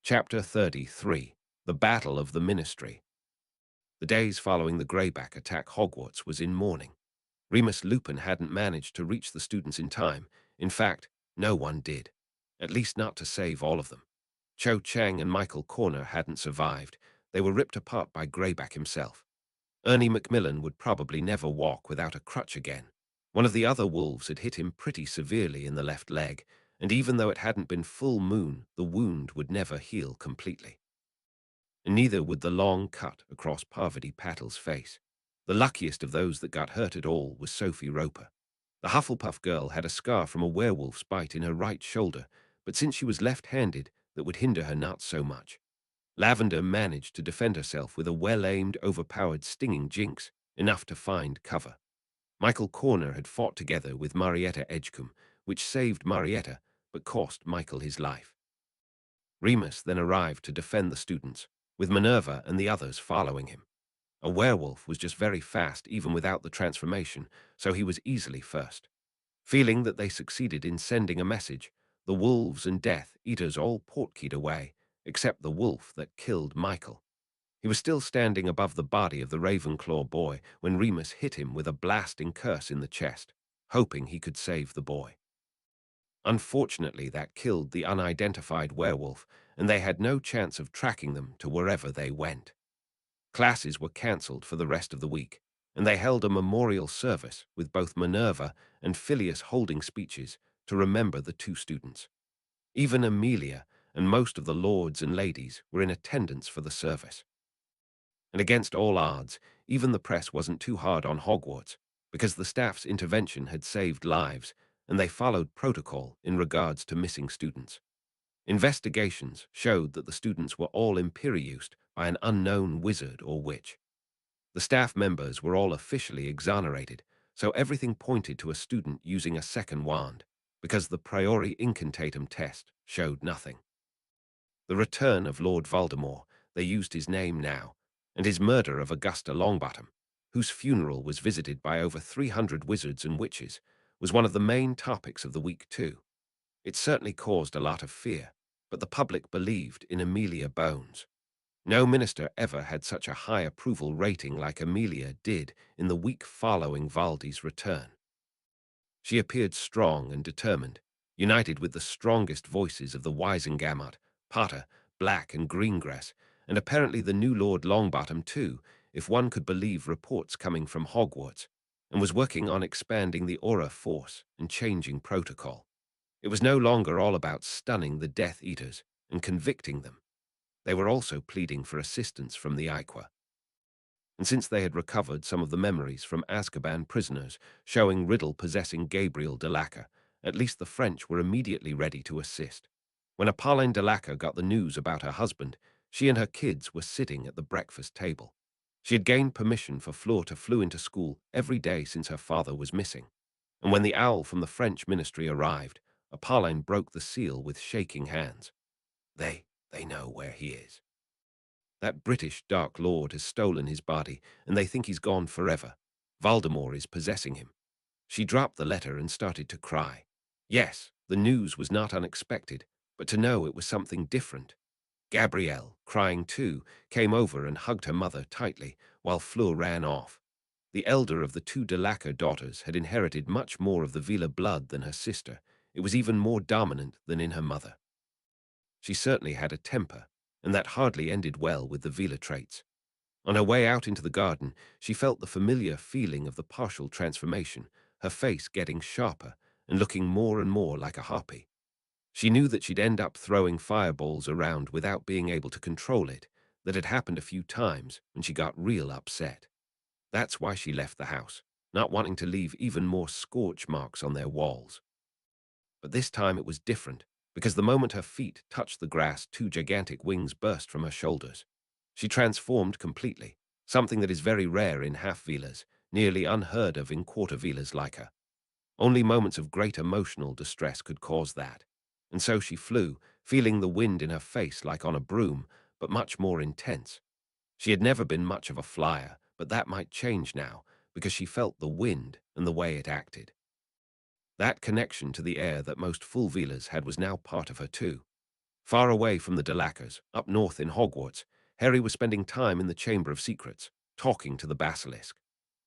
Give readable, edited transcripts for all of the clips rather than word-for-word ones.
Chapter 33. The Battle of the Ministry. The days following the Greyback attack Hogwarts was in mourning. Remus Lupin hadn't managed to reach the students in time. In fact, no one did. At least not to save all of them. Cho Chang and Michael Corner hadn't survived. They were ripped apart by Greyback himself. Ernie Macmillan would probably never walk without a crutch again. One of the other wolves had hit him pretty severely in the left leg, and even though it hadn't been full moon, the wound would never heal completely. And neither would the long cut across Parvati Patil's face. The luckiest of those that got hurt at all was Sophie Roper. The Hufflepuff girl had a scar from a werewolf's bite in her right shoulder, but since she was left-handed, that would hinder her not so much. Lavender managed to defend herself with a well-aimed, overpowered stinging jinx, enough to find cover. Michael Corner had fought together with Marietta Edgecombe, which saved Marietta, but cost Michael his life. Remus then arrived to defend the students, with Minerva and the others following him. A werewolf was just very fast even without the transformation, so he was easily first. Feeling that they succeeded in sending a message, the wolves and Death Eaters all portkeyed away, except the wolf that killed Michael. He was still standing above the body of the Ravenclaw boy when Remus hit him with a blasting curse in the chest, hoping he could save the boy. Unfortunately, that killed the unidentified werewolf, and they had no chance of tracking them to wherever they went. Classes were cancelled for the rest of the week, and they held a memorial service with both Minerva and Phileas holding speeches to remember the two students. Even Amelia and most of the lords and ladies were in attendance for the service. And against all odds, even the press wasn't too hard on Hogwarts, because the staff's intervention had saved lives, and they followed protocol in regards to missing students. Investigations showed that the students were all imperieused by an unknown wizard or witch. The staff members were all officially exonerated, so everything pointed to a student using a second wand, because the priori incantatem test showed nothing. The return of Lord Voldemort, they used his name now, and his murder of Augusta Longbottom, whose funeral was visited by over 300 wizards and witches, was one of the main topics of the week too. It certainly caused a lot of fear, but the public believed in Amelia Bones. No minister ever had such a high approval rating like Amelia did in the week following Valdi's return. She appeared strong and determined, united with the strongest voices of the Wisengamot, Potter, Black, and Greengrass, and apparently the new Lord Longbottom too, if one could believe reports coming from Hogwarts, and was working on expanding the aura force and changing protocol. It was no longer all about stunning the Death Eaters and convicting them. They were also pleading for assistance from the Iqua. And since they had recovered some of the memories from Azkaban prisoners showing Riddle possessing Gabriel de Lacca, at least the French were immediately ready to assist. When Apolline de Lacca got the news about her husband, she and her kids were sitting at the breakfast table. She had gained permission for Fleur to flew into school every day since her father was missing. And when the owl from the French ministry arrived, Apolline broke the seal with shaking hands. They know where he is. That British Dark Lord has stolen his body, and they think he's gone forever. Voldemort is possessing him. She dropped the letter and started to cry. Yes, the news was not unexpected, but to know it was something different. Gabrielle, crying too, came over and hugged her mother tightly, while Fleur ran off. The elder of the two de Lacca daughters had inherited much more of the Vila blood than her sister. It was even more dominant than in her mother. She certainly had a temper, and that hardly ended well with the Vila traits. On her way out into the garden, she felt the familiar feeling of the partial transformation, her face getting sharper and looking more and more like a harpy. She knew that she'd end up throwing fireballs around without being able to control it. That had happened a few times, and she got real upset. That's why she left the house, not wanting to leave even more scorch marks on their walls. But this time it was different, because the moment her feet touched the grass, two gigantic wings burst from her shoulders. She transformed completely, something that is very rare in half-Velas, nearly unheard of in quarter-Velas like her. Only moments of great emotional distress could cause that. And so she flew, feeling the wind in her face like on a broom, but much more intense. She had never been much of a flyer, but that might change now, because she felt the wind and the way it acted. That connection to the air that most full Velas had was now part of her too. Far away from the Delacours, up north in Hogwarts, Harry was spending time in the Chamber of Secrets, talking to the basilisk.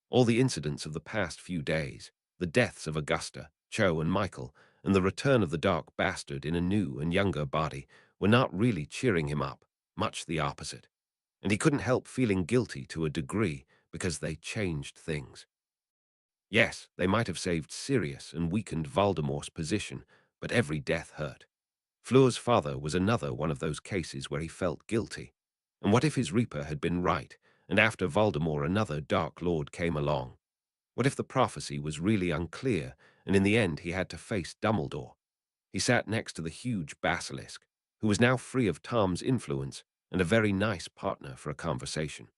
All the incidents of the past few days, the deaths of Augusta, Cho, and Michael, and the return of the Dark Bastard in a new and younger body, were not really cheering him up, much the opposite. And he couldn't help feeling guilty to a degree because they changed things. Yes, they might have saved Sirius and weakened Voldemort's position, but every death hurt. Fleur's father was another one of those cases where he felt guilty. And what if his Reaper had been right, and after Voldemort another Dark Lord came along? What if the prophecy was really unclear, and in the end he had to face Dumbledore? He sat next to the huge basilisk, who was now free of Tom's influence and a very nice partner for a conversation.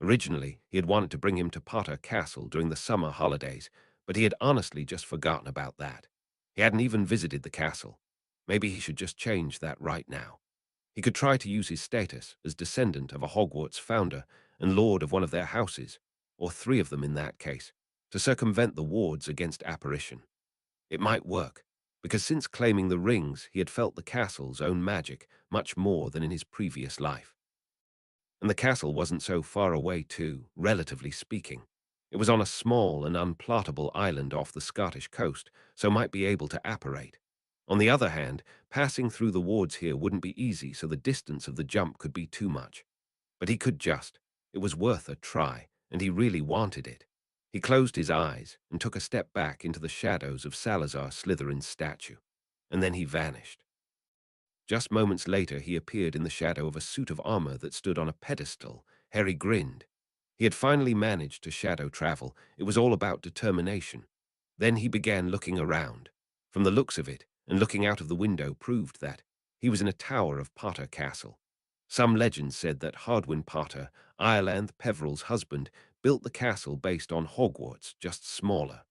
Originally, he had wanted to bring him to Potter Castle during the summer holidays, but he had honestly just forgotten about that. He hadn't even visited the castle. Maybe he should just change that right now. He could try to use his status as descendant of a Hogwarts founder and lord of one of their houses, or three of them in that case, to circumvent the wards against apparition. It might work, because since claiming the rings, he had felt the castle's own magic much more than in his previous life. And the castle wasn't so far away too, relatively speaking. It was on a small and unplottable island off the Scottish coast, so might be able to apparate. On the other hand, passing through the wards here wouldn't be easy, so the distance of the jump could be too much. But he could just. It was worth a try, and he really wanted it. He closed his eyes and took a step back into the shadows of Salazar Slytherin's statue, and then he vanished. Just moments later, he appeared in the shadow of a suit of armor that stood on a pedestal. Harry grinned. He had finally managed to shadow travel. It was all about determination. Then he began looking around. From the looks of it, and looking out of the window proved that he was in a tower of Potter Castle. Some legends said that Hardwin Potter, Ireland Peveril's husband, built the castle based on Hogwarts, just smaller.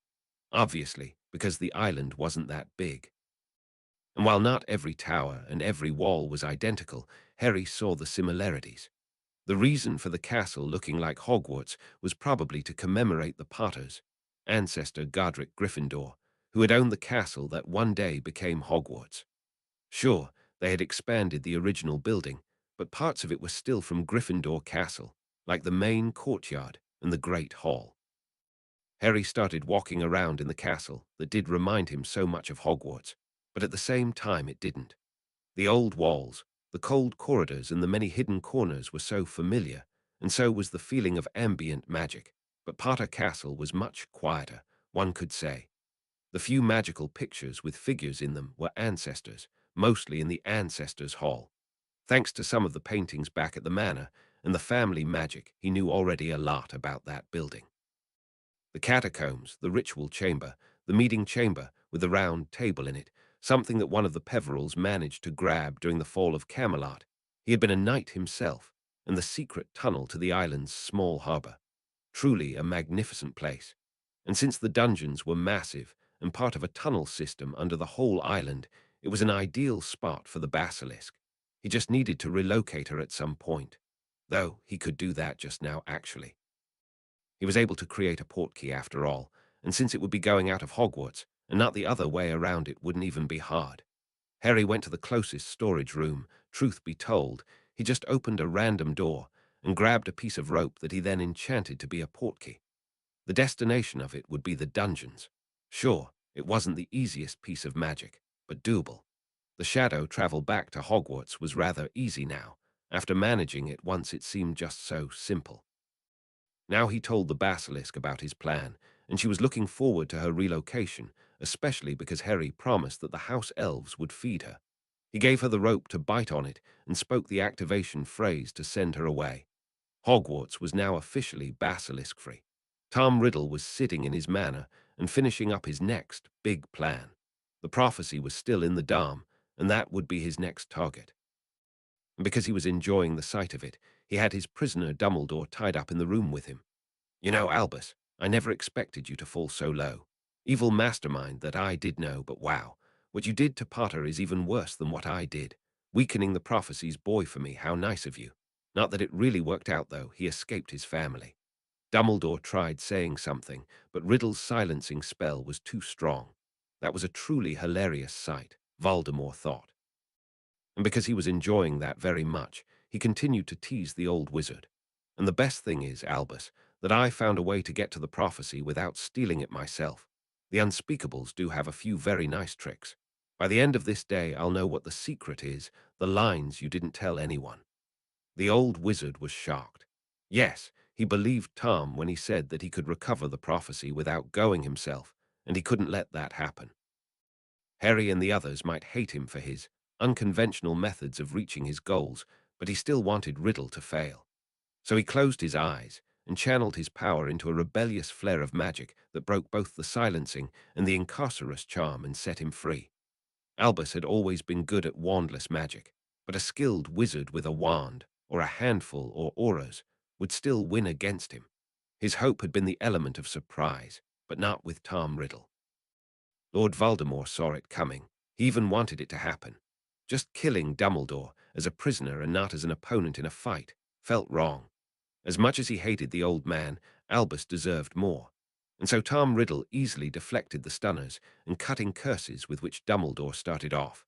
Obviously, because the island wasn't that big. And while not every tower and every wall was identical, Harry saw the similarities. The reason for the castle looking like Hogwarts was probably to commemorate the Potters, ancestor Godric Gryffindor, who had owned the castle that one day became Hogwarts. Sure, they had expanded the original building, but parts of it were still from Gryffindor Castle, like the main courtyard and the Great Hall. Harry started walking around in the castle that did remind him so much of Hogwarts, but at the same time it didn't. The old walls, the cold corridors, and the many hidden corners were so familiar, and so was the feeling of ambient magic. But Potter Castle was much quieter, one could say. The few magical pictures with figures in them were ancestors, mostly in the Ancestors' Hall. Thanks to some of the paintings back at the manor and the family magic, he knew already a lot about that building. The catacombs, the ritual chamber, the meeting chamber with the round table in it, something that one of the Peverils managed to grab during the fall of Camelot. He had been a knight himself, and the secret tunnel to the island's small harbor. Truly a magnificent place. And since the dungeons were massive and part of a tunnel system under the whole island, it was an ideal spot for the basilisk. He just needed to relocate her at some point. Though he could do that just now, actually. He was able to create a portkey after all, and since it would be going out of Hogwarts, and not the other way around, it wouldn't even be hard. Harry went to the closest storage room. Truth be told, he just opened a random door and grabbed a piece of rope that he then enchanted to be a portkey. The destination of it would be the dungeons. Sure, it wasn't the easiest piece of magic, but doable. The shadow travel back to Hogwarts was rather easy now. After managing it once, it seemed just so simple. Now he told the basilisk about his plan, and she was looking forward to her relocation, especially because Harry promised that the house elves would feed her. He gave her the rope to bite on it and spoke the activation phrase to send her away. Hogwarts was now officially basilisk-free. Tom Riddle was sitting in his manor and finishing up his next big plan. The prophecy was still in the Dom, and that would be his next target. And because he was enjoying the sight of it, he had his prisoner Dumbledore tied up in the room with him. You know, Albus, I never expected you to fall so low. Evil mastermind that I did know, but wow, what you did to Potter is even worse than what I did. Weakening the prophecy's boy for me, how nice of you. Not that it really worked out, though. He escaped his family. Dumbledore tried saying something, but Riddle's silencing spell was too strong. That was a truly hilarious sight, Voldemort thought. and because he was enjoying that very much, he continued to tease the old wizard. And the best thing is, Albus, that I found a way to get to the prophecy without stealing it myself. The unspeakables do have a few very nice tricks. By the end of this day, I'll know what the secret is, the lines you didn't tell anyone. The old wizard was shocked. Yes, he believed Tom when he said that he could recover the prophecy without going himself, and he couldn't let that happen. Harry and the others might hate him for his unconventional methods of reaching his goals, but he still wanted Riddle to fail. So he closed his eyes and channeled his power into a rebellious flare of magic that broke both the silencing and the incarcerous charm and set him free. Albus had always been good at wandless magic, but a skilled wizard with a wand, or a handful or auras, would still win against him. His hope had been the element of surprise, but not with Tom Riddle. Lord Voldemort saw it coming. He even wanted it to happen. Just killing Dumbledore as a prisoner and not as an opponent in a fight felt wrong. As much as he hated the old man, Albus deserved more. And so Tom Riddle easily deflected the stunners and cutting curses with which Dumbledore started off.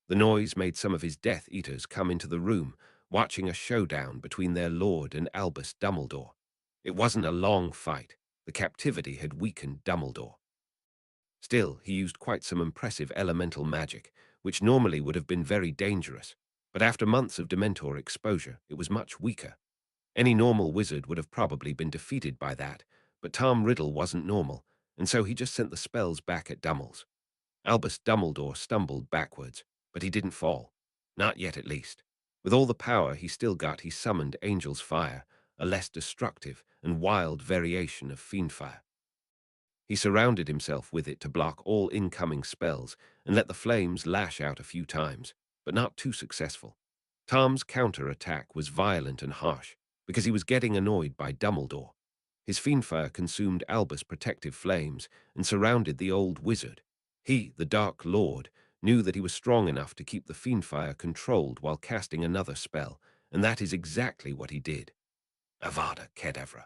The noise made some of his Death Eaters come into the room, watching a showdown between their lord and Albus Dumbledore. It wasn't a long fight. The captivity had weakened Dumbledore. Still, he used quite some impressive elemental magic, which normally would have been very dangerous, but after months of Dementor exposure, it was much weaker. Any normal wizard would have probably been defeated by that, but Tom Riddle wasn't normal, and so he just sent the spells back at Dummels. Albus Dumbledore stumbled backwards, but he didn't fall. Not yet, at least. With all the power he still got, he summoned Angel's Fire, a less destructive and wild variation of Fiendfire. He surrounded himself with it to block all incoming spells and let the flames lash out a few times, but not too successful. Tom's counter-attack was violent and harsh, because he was getting annoyed by Dumbledore. His Fiendfire consumed Albus' protective flames and surrounded the old wizard. He, the Dark Lord, knew that he was strong enough to keep the Fiendfire controlled while casting another spell, and that is exactly what he did. Avada Kedavra.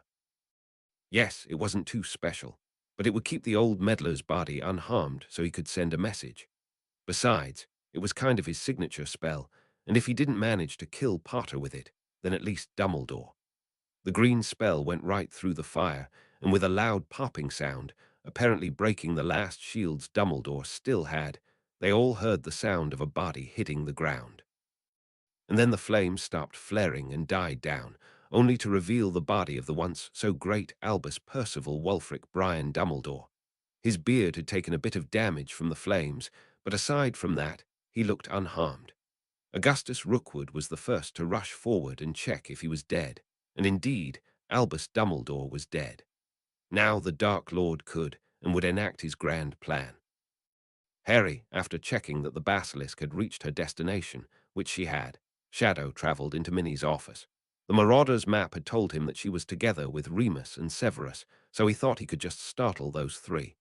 Yes, it wasn't too special, but it would keep the old meddler's body unharmed so he could send a message. Besides, it was kind of his signature spell, and if he didn't manage to kill Potter with it, then at least Dumbledore. The green spell went right through the fire, and with a loud popping sound, apparently breaking the last shields Dumbledore still had, they all heard the sound of a body hitting the ground. And then the flames stopped flaring and died down, only to reveal the body of the once so great Albus Percival Wulfric Brian Dumbledore. His beard had taken a bit of damage from the flames, but aside from that, he looked unharmed. Augustus Rookwood was the first to rush forward and check if he was dead, and indeed, Albus Dumbledore was dead. Now the Dark Lord could and would enact his grand plan. Harry, after checking that the basilisk had reached her destination, which she had, shadow-traveled into Minnie's office. The Marauder's map had told him that she was together with Remus and Severus, so he thought he could just startle those three.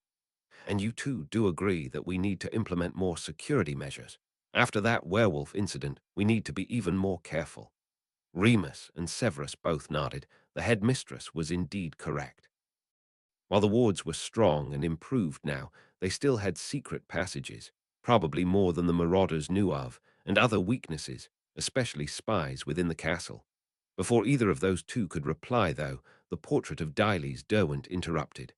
And you two do agree that we need to implement more security measures. After that werewolf incident, we need to be even more careful. Remus and Severus both nodded. The headmistress was indeed correct. While the wards were strong and improved now, they still had secret passages, probably more than the marauders knew of, and other weaknesses, especially spies within the castle. Before either of those two could reply, though, the portrait of Diles Derwent interrupted.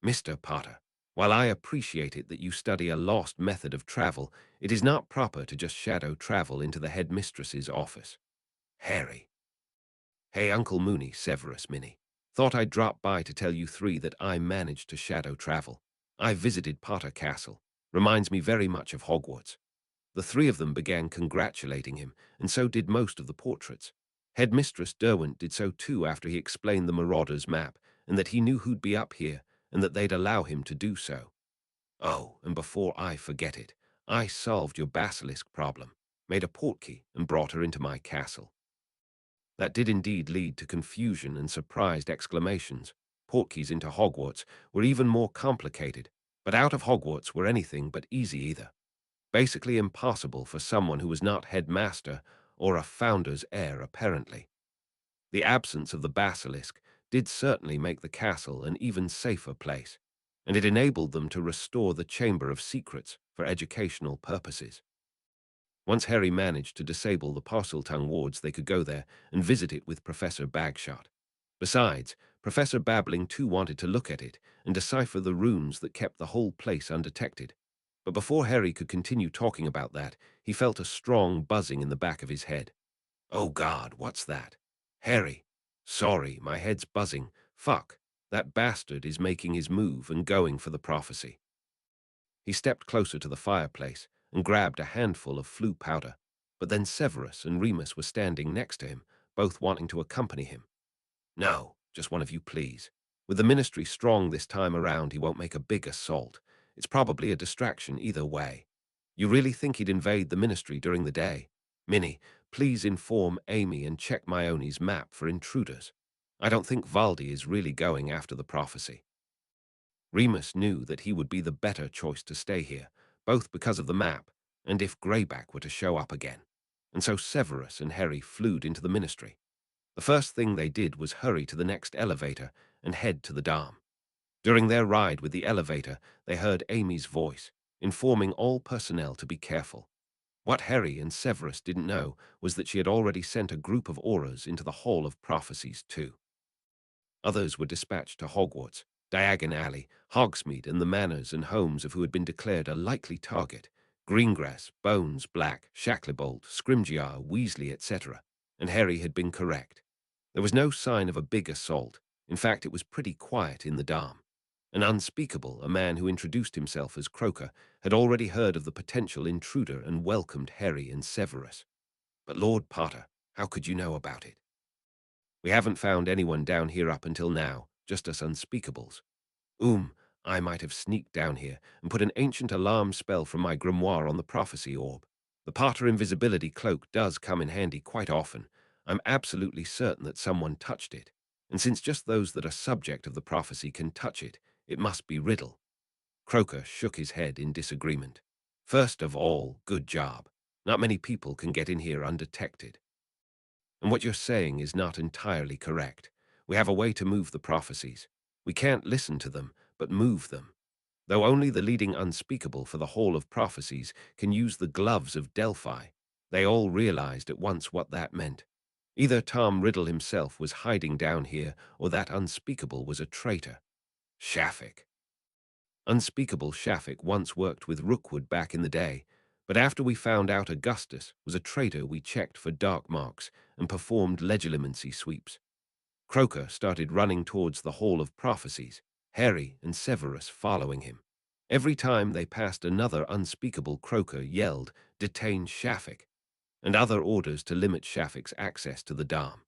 Mr. Potter, while I appreciate it that you study a lost method of travel, it is not proper to just shadow travel into the headmistress's office. Harry. Hey, Uncle Mooney, Severus Minnie. Thought I'd drop by to tell you three that I managed to shadow travel. I visited Potter Castle. Reminds me very much of Hogwarts. The three of them began congratulating him, and so did most of the portraits. Headmistress Derwent did so too after he explained the Marauder's map, and that he knew who'd be up here, and that they'd allow him to do so. Oh, and before I forget it, I solved your basilisk problem, made a portkey, and brought her into my castle. That did indeed lead to confusion and surprised exclamations. Portkeys into Hogwarts were even more complicated, but out of Hogwarts were anything but easy either. Basically impossible for someone who was not headmaster or a founder's heir, apparently. The absence of the basilisk did certainly make the castle an even safer place, and it enabled them to restore the Chamber of Secrets for educational purposes. Once Harry managed to disable the Parseltongue wards, they could go there and visit it with Professor Bagshot. Besides, Professor Babbling too wanted to look at it and decipher the runes that kept the whole place undetected. But before Harry could continue talking about that, he felt a strong buzzing in the back of his head. Oh God, what's that? Harry. Sorry, my head's buzzing. Fuck. That bastard is making his move and going for the prophecy. He stepped closer to the fireplace and grabbed a handful of flue powder, but then Severus and Remus were standing next to him, both wanting to accompany him. No, just one of you, please. With the Ministry strong this time around, he won't make a big assault. It's probably a distraction either way. You really think he'd invade the Ministry during the day? Minnie, please inform Amy and check Mione's map for intruders. I don't think Valdi is really going after the prophecy. Remus knew that he would be the better choice to stay here, both because of the map and if Greyback were to show up again. And so Severus and Harry flew into the Ministry. The first thing they did was hurry to the next elevator and head to the Dam. During their ride with the elevator, they heard Amy's voice, informing all personnel to be careful. What Harry and Severus didn't know was that she had already sent a group of Aurors into the Hall of Prophecies too. Others were dispatched to Hogwarts, Diagon Alley, Hogsmeade, and the manors and homes of who had been declared a likely target: Greengrass, Bones, Black, Shacklebolt, Scrimgeour, Weasley, etc. And Harry had been correct. There was no sign of a big assault. In fact, it was pretty quiet in the Dam. An Unspeakable, a man who introduced himself as Croaker, had already heard of the potential intruder and welcomed Harry and Severus. But Lord Potter, how could you know about it? We haven't found anyone down here up until now, just us Unspeakables. I might have sneaked down here and put an ancient alarm spell from my grimoire on the prophecy orb. The Potter invisibility cloak does come in handy quite often. I'm absolutely certain that someone touched it. And since just those that are subject of the prophecy can touch it, it must be Riddle. Croaker shook his head in disagreement. First of all, good job. Not many people can get in here undetected. And what you're saying is not entirely correct. We have a way to move the prophecies. We can't listen to them, but move them. Though only the leading Unspeakable for the Hall of Prophecies can use the gloves of Delphi, they all realized at once what that meant. Either Tom Riddle himself was hiding down here, or that Unspeakable was a traitor. Shafik. Unspeakable Shafik once worked with Rookwood back in the day, but after we found out Augustus was a traitor, we checked for dark marks and performed legilimency sweeps. Croaker started running towards the Hall of Prophecies, Harry and Severus following him. Every time they passed another Unspeakable, Croaker yelled, "Detain Shafik," and other orders to limit Shafik's access to the Dam.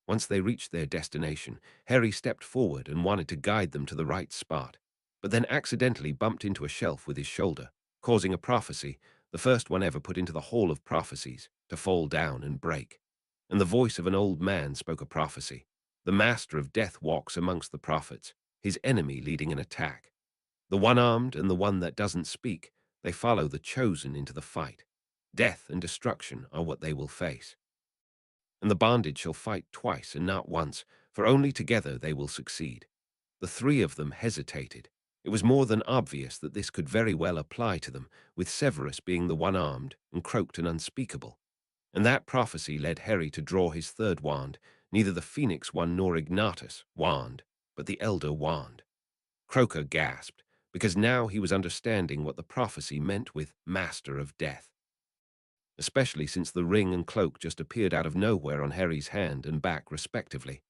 Once they reached their destination, Harry stepped forward and wanted to guide them to the right spot, but then accidentally bumped into a shelf with his shoulder, causing a prophecy, the first one ever put into the Hall of Prophecies, to fall down and break. And the voice of an old man spoke a prophecy. The Master of Death walks amongst the prophets, his enemy leading an attack. The one-armed and the one that doesn't speak, they follow the chosen into the fight. Death and destruction are what they will face. And the bondage shall fight twice and not once, for only together they will succeed. The three of them hesitated. It was more than obvious that this could very well apply to them, with Severus being the one-armed and Croaked and Unspeakable. And that prophecy led Harry to draw his third wand, neither the Phoenix one nor Ignatus wand, but the Elder Wand. Croaker gasped, because now he was understanding what the prophecy meant with Master of Death. Especially since the ring and cloak just appeared out of nowhere on Harry's hand and back respectively.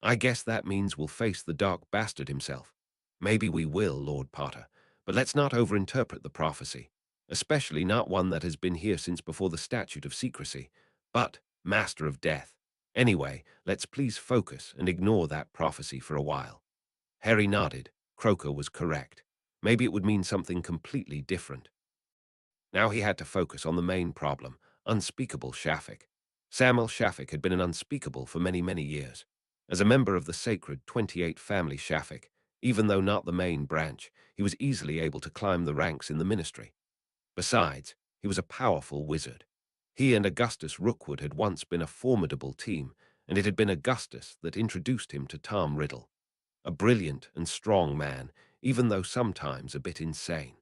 I guess that means we'll face the dark bastard himself. Maybe we will, Lord Potter, but let's not overinterpret the prophecy, especially not one that has been here since before the Statute of Secrecy. But, Master of Death. Anyway, let's please focus and ignore that prophecy for a while. Harry nodded. Croaker was correct. Maybe it would mean something completely different. Now he had to focus on the main problem, Unspeakable Shafik. Samuel Shafik had been an Unspeakable for many, many years. As a member of the sacred 28 family Shafik, even though not the main branch, he was easily able to climb the ranks in the ministry. Besides, he was a powerful wizard. He and Augustus Rookwood had once been a formidable team, and it had been Augustus that introduced him to Tom Riddle. A brilliant and strong man, even though sometimes a bit insane.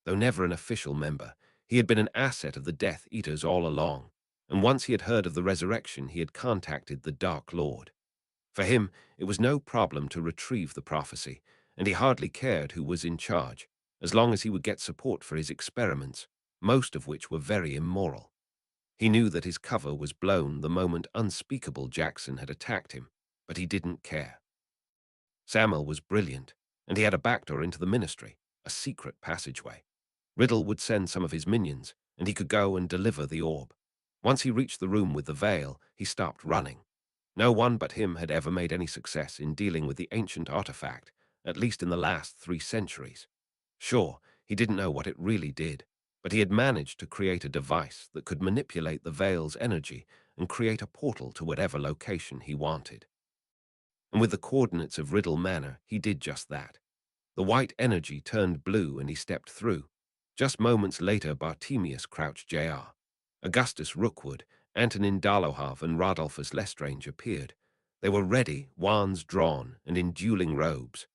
Though never an official member, He had been an asset of the Death Eaters all along, and once he had heard of the resurrection, he had contacted the Dark Lord. For him, it was no problem to retrieve the prophecy, and he hardly cared who was in charge, as long as he would get support for his experiments, most of which were very immoral. He knew that his cover was blown the moment Unspeakable Jackson had attacked him, but he didn't care. Samuel was brilliant, and he had a backdoor into the ministry, a secret passageway. Riddle would send some of his minions, and he could go and deliver the orb. Once he reached the room with the veil, he stopped running. No one but him had ever made any success in dealing with the ancient artifact, at least in the last 3 centuries. Sure, he didn't know what it really did, but he had managed to create a device that could manipulate the veil's energy and create a portal to whatever location he wanted. And with the coordinates of Riddle Manor, he did just that. The white energy turned blue and he stepped through. Just moments later, Bartemius Crouch Jr., Augustus Rookwood, Antonin Darlohov, and Rodolphus Lestrange appeared. They were ready, wands drawn, and in dueling robes.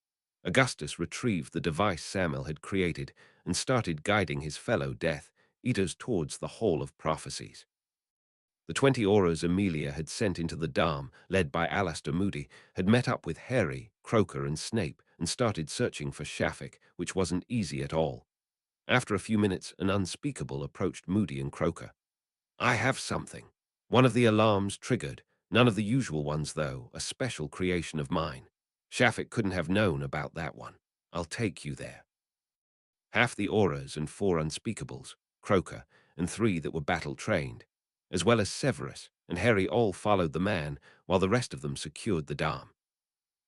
Augustus retrieved the device Samuel had created and started guiding his fellow Death Eaters towards the Hall of Prophecies. The 20 Auras Amelia had sent into the Dam, led by Alistair Moody, had met up with Harry, Croker, and Snape and started searching for Shafik, which wasn't easy at all. After a few minutes, an Unspeakable approached Moody and Croker. "I have something." One of the alarms triggered, none of the usual ones though, a special creation of mine. Shafik couldn't have known about that one. I'll take you there. Half the Auras and 4 Unspeakables, Croker, and 3 that were battle-trained, as well as Severus and Harry all followed the man, while the rest of them secured the Dam.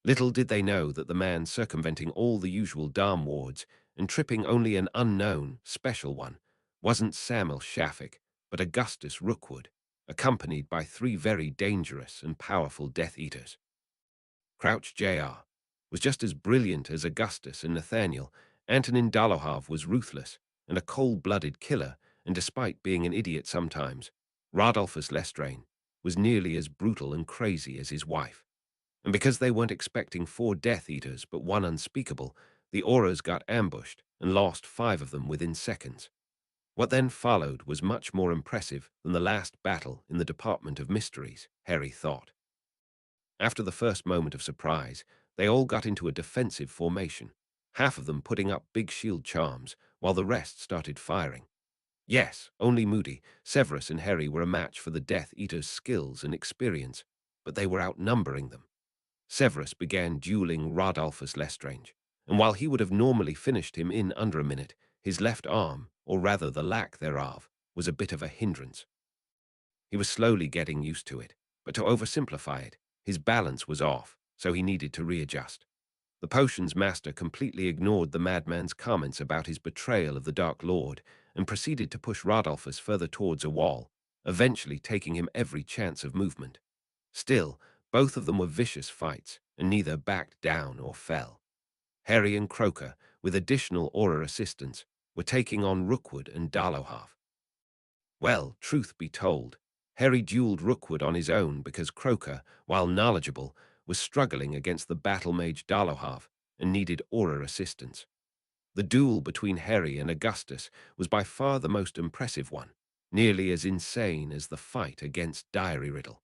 Little did they know that the man circumventing all the usual Dam wards and tripping only an unknown, special one, wasn't Samuel Shafik, but Augustus Rookwood, accompanied by 3 very dangerous and powerful Death Eaters. Crouch Jr. was just as brilliant as Augustus and Nathaniel. Antonin Darlohov was ruthless and a cold-blooded killer, and despite being an idiot sometimes, Rodolphus Lestrange was nearly as brutal and crazy as his wife. And because they weren't expecting 4 Death Eaters but 1 Unspeakable, the Auras got ambushed and lost 5 of them within seconds. What then followed was much more impressive than the last battle in the Department of Mysteries, Harry thought. After the first moment of surprise, they all got into a defensive formation, half of them putting up big shield charms, while the rest started firing. Yes, only Moody, Severus, and Harry were a match for the Death Eaters' skills and experience, but they were outnumbering them. Severus began dueling Rodolphus Lestrange, and while he would have normally finished him in under a minute, his left arm, or rather the lack thereof, was a bit of a hindrance. He was slowly getting used to it, but to oversimplify it, his balance was off, so he needed to readjust. The potions master completely ignored the madman's comments about his betrayal of the Dark Lord and proceeded to push Rodolphus further towards a wall, eventually taking him every chance of movement. Still, both of them were vicious fights, and neither backed down or fell. Harry and Croker, with additional aura assistance, were taking on Rookwood and Darlohov. Well, truth be told, Harry dueled Rookwood on his own because Croker, while knowledgeable, was struggling against the battle mage Darlohov and needed aura assistance. The duel between Harry and Augustus was by far the most impressive one, nearly as insane as the fight against Diary Riddle.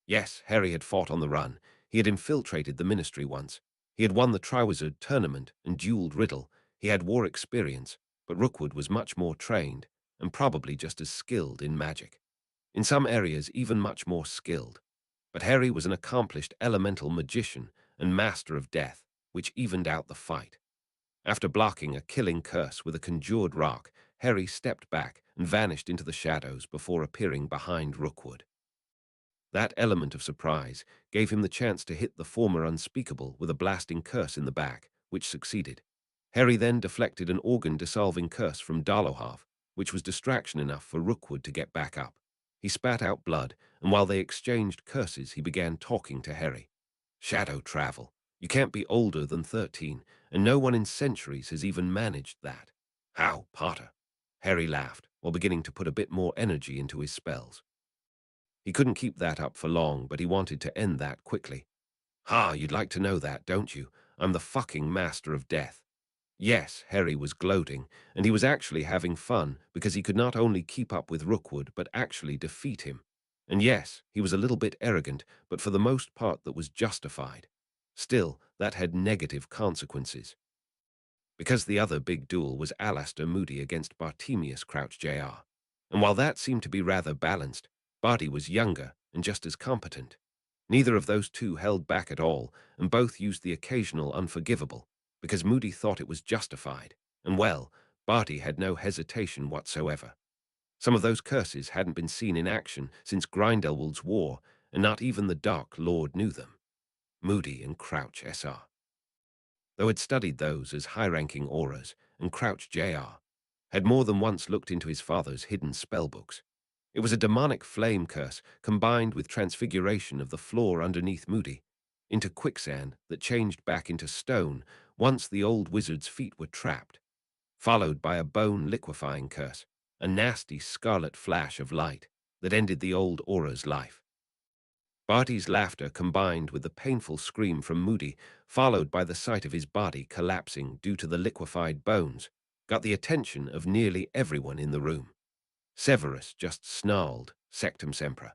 Yes, Harry had fought on the run. He had infiltrated the ministry once. He had won the Triwizard tournament and dueled Riddle. He had war experience, but Rookwood was much more trained and probably just as skilled in magic. In some areas, even much more skilled. But Harry was an accomplished elemental magician and master of death, which evened out the fight. After blocking a killing curse with a conjured rock, Harry stepped back and vanished into the shadows before appearing behind Rookwood. That element of surprise gave him the chance to hit the former Unspeakable with a blasting curse in the back, which succeeded. Harry then deflected an organ-dissolving curse from Darlohov, which was distraction enough for Rookwood to get back up. He spat out blood, and while they exchanged curses, he began talking to Harry. "Shadow travel. You can't be older than 13, and no one in centuries has even managed that." "How, Potter?" Harry laughed, while beginning to put a bit more energy into his spells. He couldn't keep that up for long, but he wanted to end that quickly. "Ha, you'd like to know that, don't you? I'm the fucking master of death." Yes, Harry was gloating, and he was actually having fun because he could not only keep up with Rookwood but actually defeat him. And yes, he was a little bit arrogant, but for the most part that was justified. Still, that had negative consequences. Because the other big duel was Alastair Moody against Bartemius Crouch Jr. And while that seemed to be rather balanced, Barty was younger and just as competent. Neither of those two held back at all, and both used the occasional unforgivable, because Moody thought it was justified, and well, Barty had no hesitation whatsoever. Some of those curses hadn't been seen in action since Grindelwald's war, and not even the Dark Lord knew them. Moody and Crouch SR, though had studied those as high-ranking auras, and Crouch Jr. had more than once looked into his father's hidden spellbooks. It was a demonic flame curse combined with transfiguration of the floor underneath Moody into quicksand that changed back into stone once the old wizard's feet were trapped, followed by a bone liquefying curse, a nasty scarlet flash of light that ended the old aura's life. Barty's laughter combined with the painful scream from Moody, followed by the sight of his body collapsing due to the liquefied bones, got the attention of nearly everyone in the room. Severus just snarled, Sectum Sempra,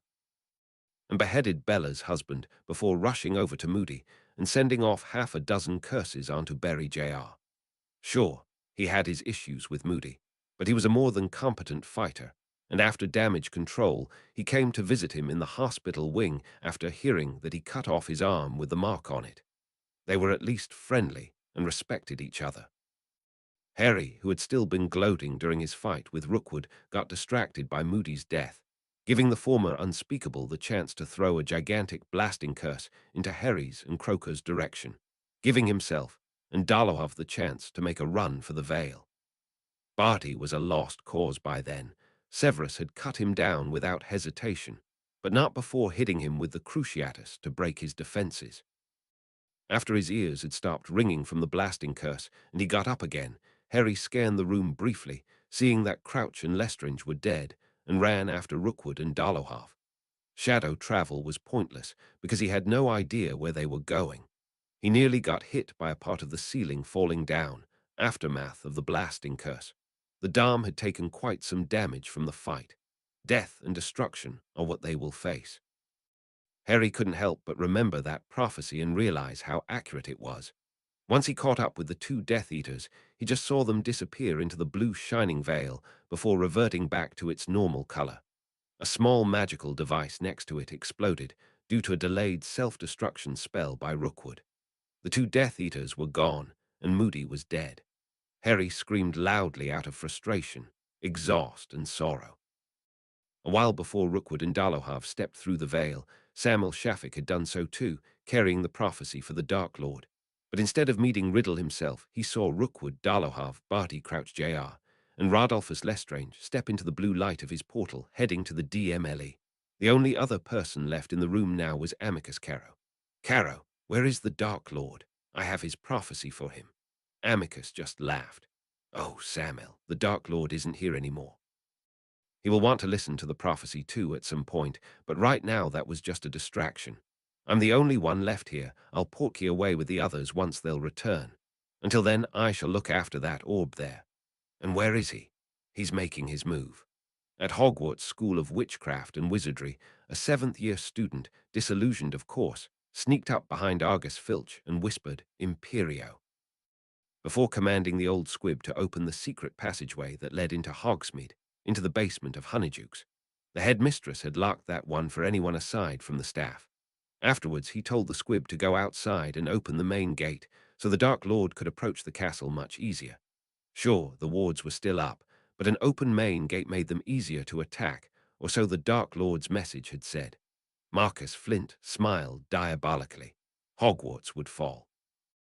and beheaded Bella's husband before rushing over to Moody and sending off half a dozen curses onto Barry Jr. Sure, he had his issues with Moody, but he was a more than competent fighter, and after damage control, he came to visit him in the hospital wing after hearing that he cut off his arm with the mark on it. They were at least friendly and respected each other. Harry, who had still been gloating during his fight with Rookwood, got distracted by Moody's death, giving the former unspeakable the chance to throw a gigantic blasting curse into Harry's and Croker's direction, giving himself and Dolohov the chance to make a run for the Vale. Barty was a lost cause by then. Severus had cut him down without hesitation, but not before hitting him with the Cruciatus to break his defenses. After his ears had stopped ringing from the blasting curse and he got up again, Harry scanned the room briefly, seeing that Crouch and Lestrange were dead, and ran after Rookwood and Dolohov. Shadow travel was pointless because he had no idea where they were going. He nearly got hit by a part of the ceiling falling down, aftermath of the blasting curse. The Dom had taken quite some damage from the fight. Death and destruction are what they will face. Harry couldn't help but remember that prophecy and realize how accurate it was. Once he caught up with the two Death Eaters, he just saw them disappear into the blue shining veil before reverting back to its normal color. A small magical device next to it exploded due to a delayed self-destruction spell by Rookwood. The two Death Eaters were gone, and Moody was dead. Harry screamed loudly out of frustration, exhaust, and sorrow. A while before Rookwood and Dolohov stepped through the veil, Samuel Shafik had done so too, carrying the prophecy for the Dark Lord. But instead of meeting Riddle himself, he saw Rookwood, Dolohov, Barty Crouch Jr., and Rodolphus Lestrange step into the blue light of his portal, heading to the DMLE. The only other person left in the room now was Amicus Caro. Caro, where is the Dark Lord? I have his prophecy for him. Amicus just laughed. Oh, Samuel, the Dark Lord isn't here anymore. He will want to listen to the prophecy too at some point, but right now that was just a distraction. I'm the only one left here. I'll portkey away with the others once they'll return. Until then, I shall look after that orb there. And where is he? He's making his move. At Hogwarts School of Witchcraft and Wizardry, a seventh-year student, disillusioned of course, sneaked up behind Argus Filch and whispered, Imperio, before commanding the old squib to open the secret passageway that led into Hogsmeade, into the basement of Honeydukes. The headmistress had locked that one for anyone aside from the staff. Afterwards, he told the squib to go outside and open the main gate so the Dark Lord could approach the castle much easier. Sure, the wards were still up, but an open main gate made them easier to attack, or so the Dark Lord's message had said. Marcus Flint smiled diabolically. Hogwarts would fall.